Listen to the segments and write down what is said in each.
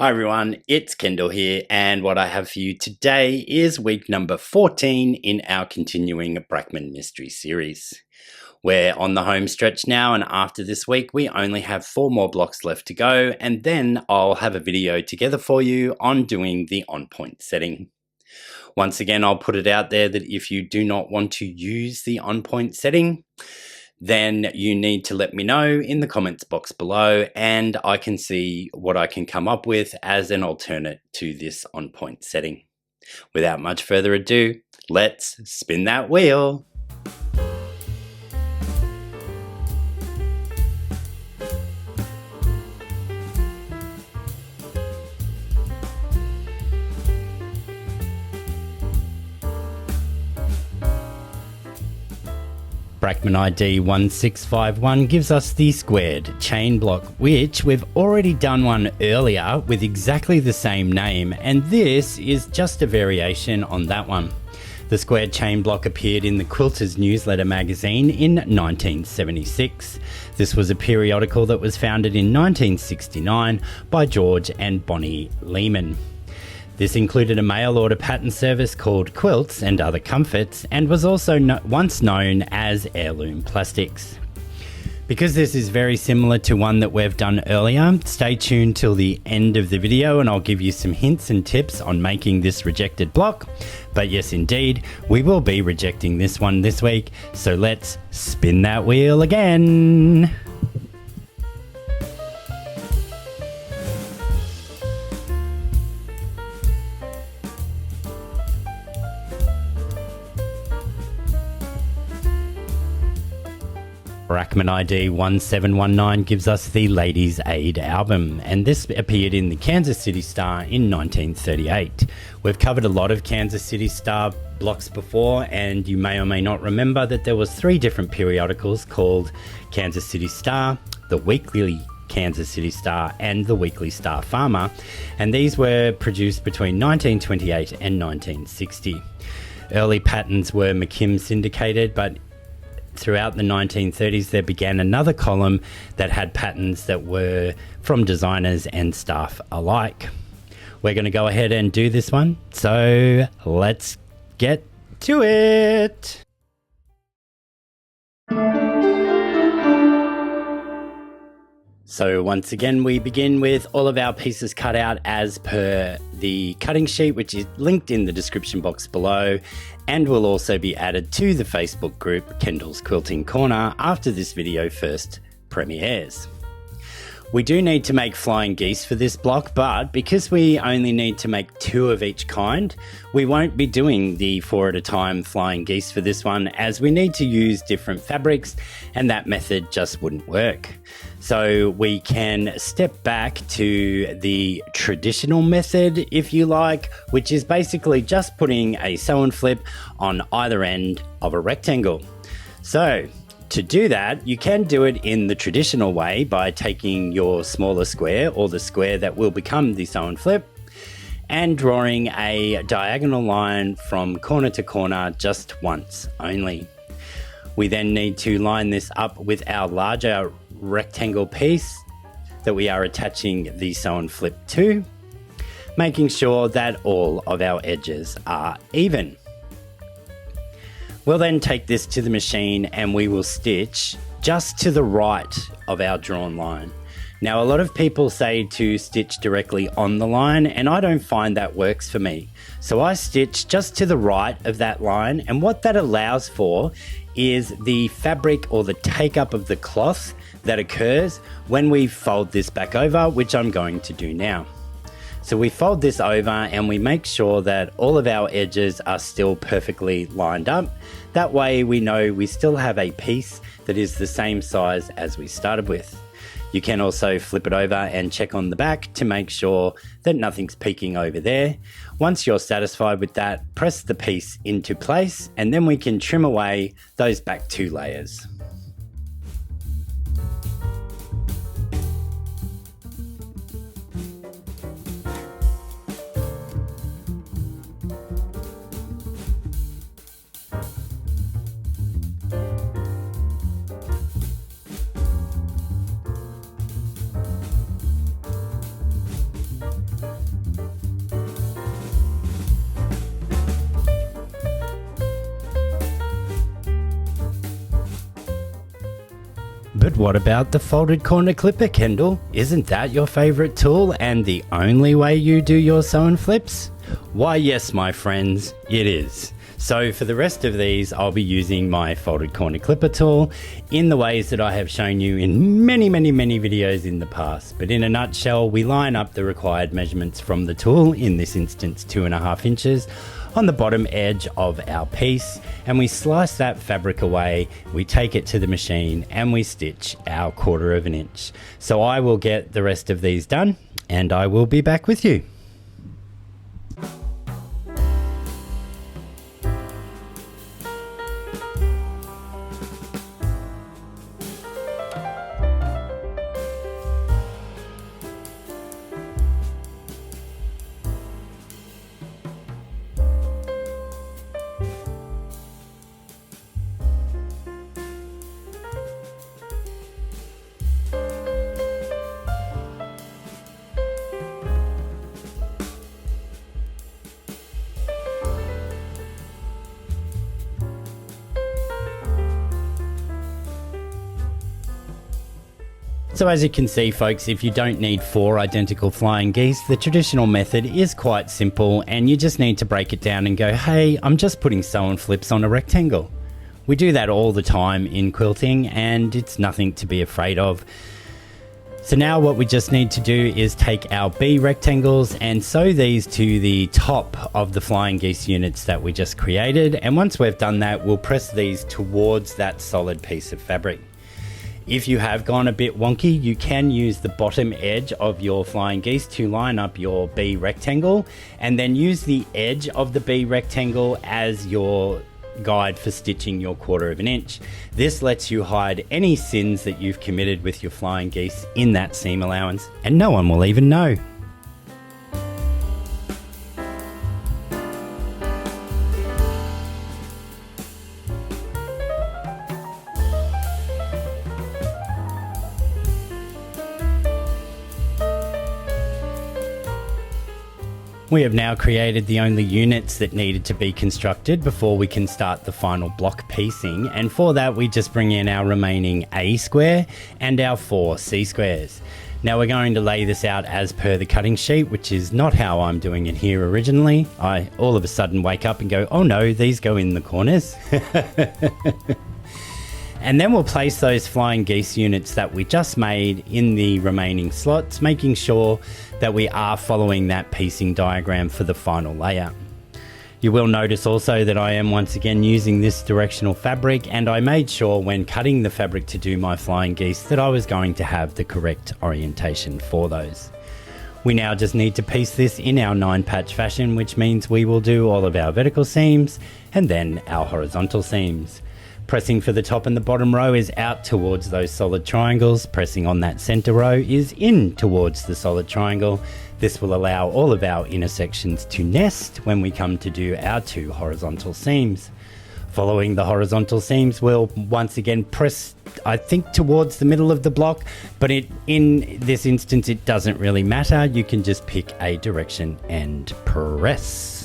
Hi everyone, it's Kendall here, and what I have for you today is week number 14 in our continuing Brackman Mystery Series. We're on the home stretch now, and after this week we only have 4 more blocks left to go, and then I'll have a video together for you on doing the on-point setting. Once again, I'll put it out there that if you do not want to use the on-point setting, then you need to let me know in the comments box below, and I can see what I can come up with as an alternate to this on-point setting. Without much further ado, let's spin that wheel. Brackman ID 1651 gives us the squared chain block, which we've already done one earlier with exactly the same name, and this is just a variation on that one. The squared chain block appeared in the Quilters newsletter magazine in 1976. This was a periodical that was founded in 1969 by George and Bonnie Lehman. This included a mail order pattern service called Quilts and Other Comforts, and was also once known as Heirloom Plastics. Because this is very similar to one that we've done earlier, stay tuned till the end of the video and I'll give you some hints and tips on making this rejected block. But yes indeed, we will be rejecting this one this week, so let's spin that wheel again. Brackman ID 1719 gives us the Ladies' Aid album, and this appeared in the Kansas City Star in 1938. We've covered a lot of Kansas City Star blocks before, and you may or may not remember that there was 3 different periodicals called Kansas City Star, the Weekly Kansas City Star, and the Weekly Star Farmer, and these were produced between 1928 and 1960. Early patterns were McKim syndicated, but throughout the 1930s, there began another column that had patterns that were from designers and staff alike. We're going to go ahead and do this one, so let's get to it. So once again, we begin with all of our pieces cut out as per the cutting sheet, which is linked in the description box below, and will also be added to the Facebook group Kendall's Quilting Corner after this video first premieres. We do need to make flying geese for this block, but because we only need to make 2 of each kind, we won't be doing the 4 at a time flying geese for this one, as we need to use different fabrics and that method just wouldn't work. So we can step back to the traditional method, if you like, which is basically just putting a sew and flip on either end of a rectangle. So to do that, you can do it in the traditional way by taking your smaller square, or the square that will become the sew and flip, and drawing a diagonal line from corner to corner just once only. We then need to line this up with our larger rectangle piece that we are attaching the sew and flip to, making sure that all of our edges are even. We'll then take this to the machine and we will stitch just to the right of our drawn line. Now, a lot of people say to stitch directly on the line, and I don't find that works for me. So I stitch just to the right of that line, and what that allows for is the fabric or the take up of the cloth that occurs when we fold this back over, which I'm going to do now. So we fold this over and we make sure that all of our edges are still perfectly lined up. That way we know we still have a piece that is the same size as we started with. You can also flip it over and check on the back to make sure that nothing's peeking over there. Once you're satisfied with that, press the piece into place, and then we can trim away those back 2 layers. But what about the folded corner clipper, Kendall? Isn't that your favourite tool and the only way you do your sew and flips? Why yes, my friends, it is. So for the rest of these, I'll be using my folded corner clipper tool in the ways that I have shown you in many videos in the past. But in a nutshell, we line up the required measurements from the tool, in this instance 2.5 inches, on the bottom edge of our piece, and we slice that fabric away, we take it to the machine and we stitch our 1/4 inch. So I will get the rest of these done and I will be back with you. So as you can see, folks, if you don't need 4 identical flying geese, the traditional method is quite simple and you just need to break it down and go, hey, I'm just putting sew and flips on a rectangle. We do that all the time in quilting and it's nothing to be afraid of. So now what we just need to do is take our B rectangles and sew these to the top of the flying geese units that we just created. And once we've done that, we'll press these towards that solid piece of fabric. If you have gone a bit wonky, you can use the bottom edge of your flying geese to line up your B rectangle and then use the edge of the B rectangle as your guide for stitching your 1/4 inch. This lets you hide any sins that you've committed with your flying geese in that seam allowance and no one will even know. We have now created the only units that needed to be constructed before we can start the final block piecing, and for that we just bring in our remaining A square and our 4 C squares. Now we're going to lay this out as per the cutting sheet, which is not how I'm doing it here originally. I all of a sudden wake up and go, oh no, these go in the corners. And then we'll place those flying geese units that we just made in the remaining slots, making sure that we are following that piecing diagram for the final layout. You will notice also that I am once again using this directional fabric, and I made sure when cutting the fabric to do my flying geese that I was going to have the correct orientation for those. We now just need to piece this in our 9-patch fashion, which means we will do all of our vertical seams and then our horizontal seams. Pressing for the top and the bottom row is out towards those solid triangles. Pressing on that center row is in towards the solid triangle. This will allow all of our intersections to nest when we come to do our 2 horizontal seams. Following the horizontal seams, we'll once again press, I think, towards the middle of the block, but in this instance it doesn't really matter. You can just pick a direction and press.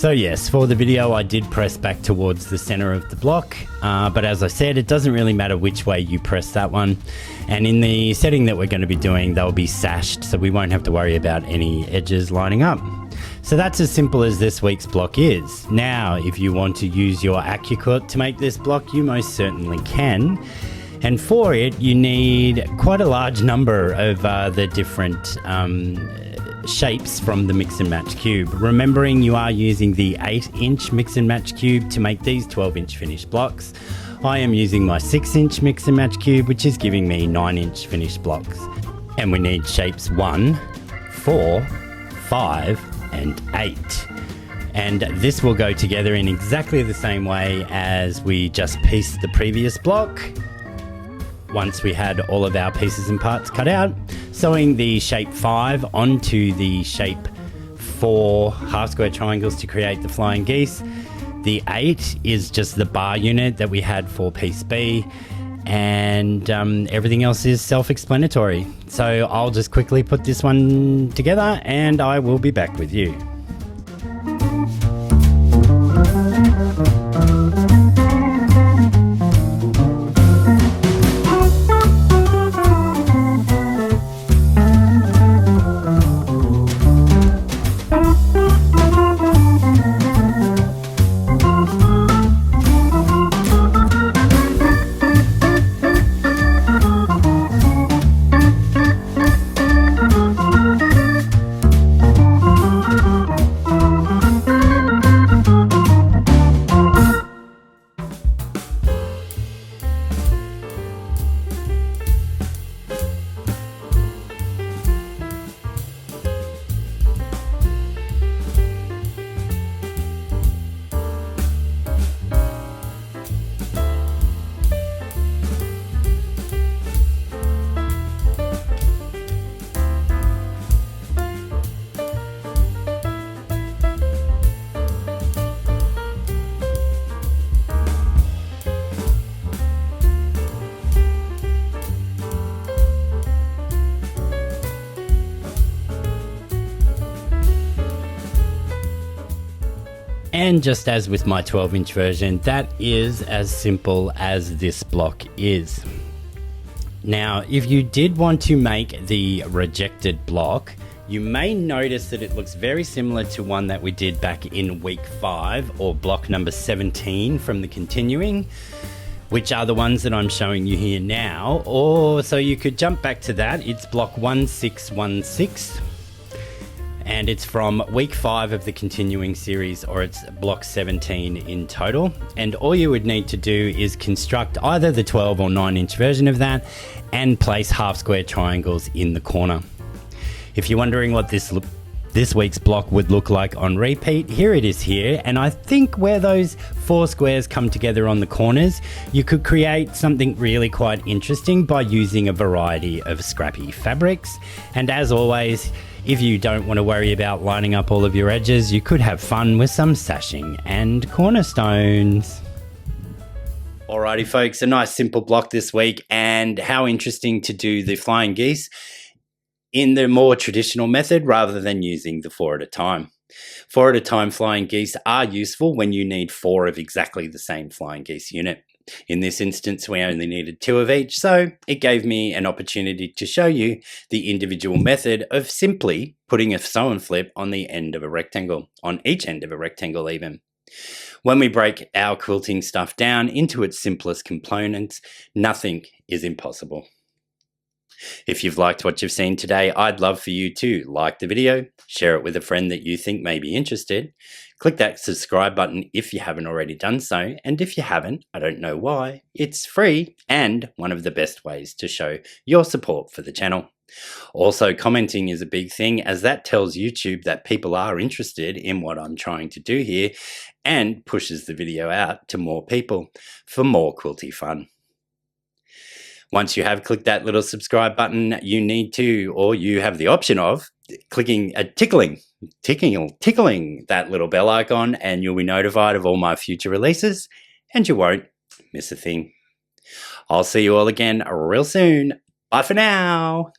So yes, for the video I did press back towards the center of the block, but as I said, it doesn't really matter which way you press that one. And in the setting that we're going to be doing, they'll be sashed, so we won't have to worry about any edges lining up. So that's as simple as this week's block is. Now, if you want to use your AccuQuilt to make this block, you most certainly can. And for it, you need quite a large number of the different shapes from the mix and match cube. Remembering you are using the 8-inch mix and match cube to make these 12-inch finished blocks. I am using my 6-inch mix and match cube, which is giving me 9-inch finished blocks. And we need shapes 1, 4, 5, and 8. And this will go together in exactly the same way as we just pieced the previous block. Once we had all of our pieces and parts cut out, sewing the shape 5 onto the shape 4 half square triangles to create the flying geese. The 8 is just the bar unit that we had for piece B, and everything else is self-explanatory. So I'll just quickly put this one together and I will be back with you. And just as with my 12-inch version, that is as simple as this block is. Now, if you did want to make the rejected block, you may notice that it looks very similar to one that we did back in week 5, or block number 17 from the continuing, which are the ones that I'm showing you here now. Or so you could jump back to that. It's block 1616. And it's from week 5 of the continuing series, or it's block 17 in total. And all you would need to do is construct either the 12 or 9-inch version of that and place half square triangles in the corner. If you're wondering what this week's block would look like on repeat, here it is here. And I think where those 4 squares come together on the corners, you could create something really quite interesting by using a variety of scrappy fabrics. And as always, if you don't want to worry about lining up all of your edges, you could have fun with some sashing and cornerstones. Alrighty folks, a nice simple block this week, and how interesting to do the flying geese in the more traditional method rather than using the 4 at a time. 4 at a time flying geese are useful when you need 4 of exactly the same flying geese unit. In this instance, we only needed 2 of each, so it gave me an opportunity to show you the individual method of simply putting a sew and flip on the end of a rectangle, on each end of a rectangle even. When we break our quilting stuff down into its simplest components, nothing is impossible. If you've liked what you've seen today, I'd love for you to like the video, share it with a friend that you think may be interested, click that subscribe button if you haven't already done so, and if you haven't, I don't know why, it's free and one of the best ways to show your support for the channel. Also, commenting is a big thing, as that tells YouTube that people are interested in what I'm trying to do here and pushes the video out to more people for more quilty fun. Once you have clicked that little subscribe button, you need to, or you have the option of, tickling that little bell icon, and you'll be notified of all my future releases, and you won't miss a thing. I'll see you all again real soon. Bye for now.